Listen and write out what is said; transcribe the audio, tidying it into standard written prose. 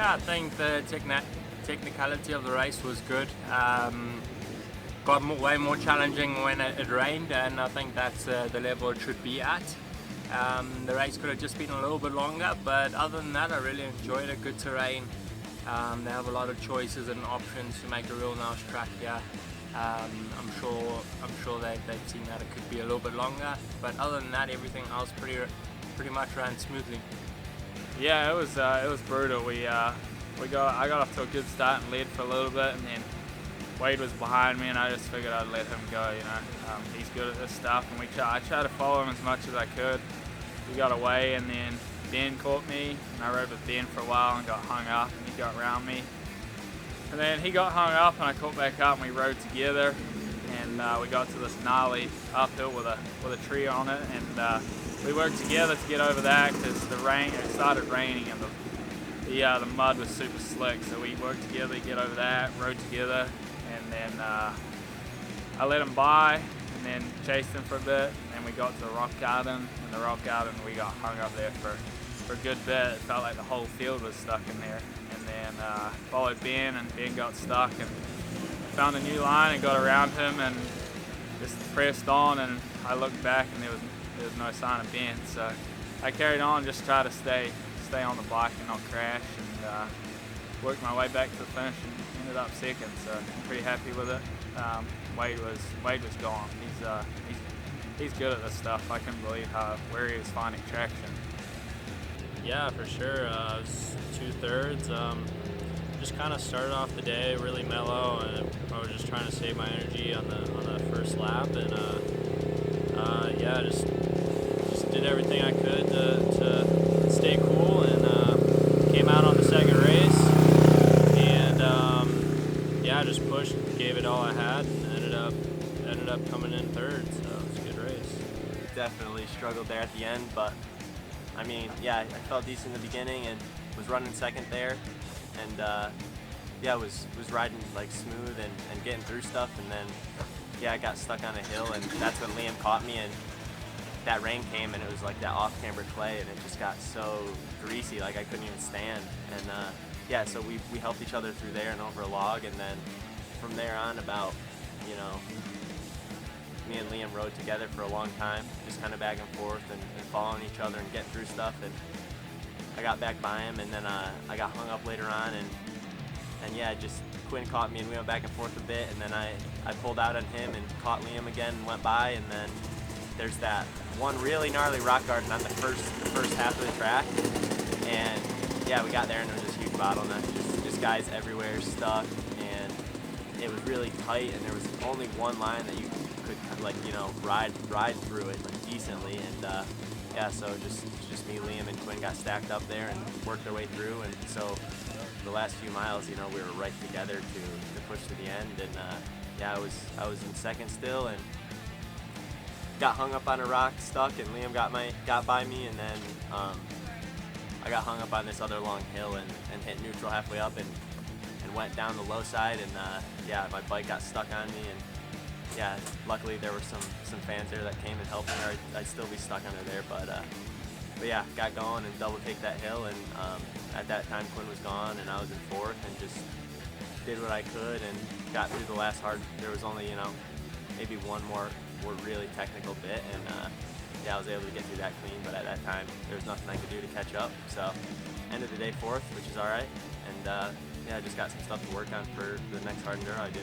I think the technicality of the race was good. Got way more challenging when it rained, and I think that's the level it should be at. The race could have just been a little bit longer, but other than that I really enjoyed it. Good terrain. They have a lot of choices and options to make a real nice track here. I'm sure they've seen that it could be a little bit longer, but other than that everything else pretty much ran smoothly. Yeah, it was brutal. I got off to a good start and led for a little bit, and then Wade was behind me, and I just figured I'd let him go. You know, he's good at this stuff, and I tried to follow him as much as I could. We got away, and then Ben caught me, and I rode with Ben for a while and got hung up, and he got around me. And then he got hung up, and I caught back up, and we rode together, and we got to this gnarly uphill with a tree on it, and we worked together to get over that because it started raining, and the mud was super slick, so we worked together to get over that, rode together, and then I let him by and then chased him for a bit, and we got to the rock garden. In the rock garden we got hung up there for a good bit. It felt like the whole field was stuck in there, and then followed Ben, and Ben got stuck, and found a new line and got around him and just pressed on, and I looked back and there was no sign of Ben, so I carried on, just tried to stay on the bike and not crash, and worked my way back to the finish and ended up second, so I'm pretty happy with it. Wade was gone. He's good at this stuff. I couldn't believe where he was finding traction. Yeah, for sure. It was 2/3. Just kind of started off the day really mellow, and I was just trying to save my energy on the first lap, and yeah, just did everything I could to stay cool, and came out on the second race, and yeah, I just pushed, gave it all I had, and ended up coming in third, so it was a good race. Definitely struggled there at the end, but I mean, yeah, I felt decent in the beginning and was running second there, and yeah, was riding like smooth and getting through stuff, and then yeah, I got stuck on a hill, and that's when Liam caught me, and that rain came, and it was like that off-camber clay, and it just got so greasy, like I couldn't even stand, and yeah, so we helped each other through there and over a log, and then from there on about, you know, me and Liam rode together for a long time, just kind of back and forth and following each other and getting through stuff, and I got back by him, and then I got hung up later on, and yeah, just Quinn caught me, and we went back and forth a bit, and then I pulled out on him and caught Liam again and went by, and then there's that one really gnarly rock garden on the first half of the track, and yeah, we got there and there was this huge bottleneck, just guys everywhere stuck, and it was really tight, and there was only one line that you could, like, you know, ride through it like decently, and yeah, so just me, Liam, and Quinn got stacked up there and worked our way through, and so the last few miles, you know, we were right together to push to the end, and yeah, I was in second still, and got hung up on a rock, stuck, and Liam got by me, and then I got hung up on this other long hill and hit neutral halfway up and went down the low side, and yeah, my bike got stuck on me, and yeah, luckily there were some fans there that came and helped me, or I'd still be stuck under there, but yeah, got going and double take that hill, and at that time Quinn was gone and I was in fourth, and just did what I could and got through the last hard. There was only, you know, maybe one more really technical bit, and yeah, I was able to get through that clean, but at that time there was nothing I could do to catch up. So end of the day 4th, which is all right, and yeah, I just got some stuff to work on for the next hard enduro I do.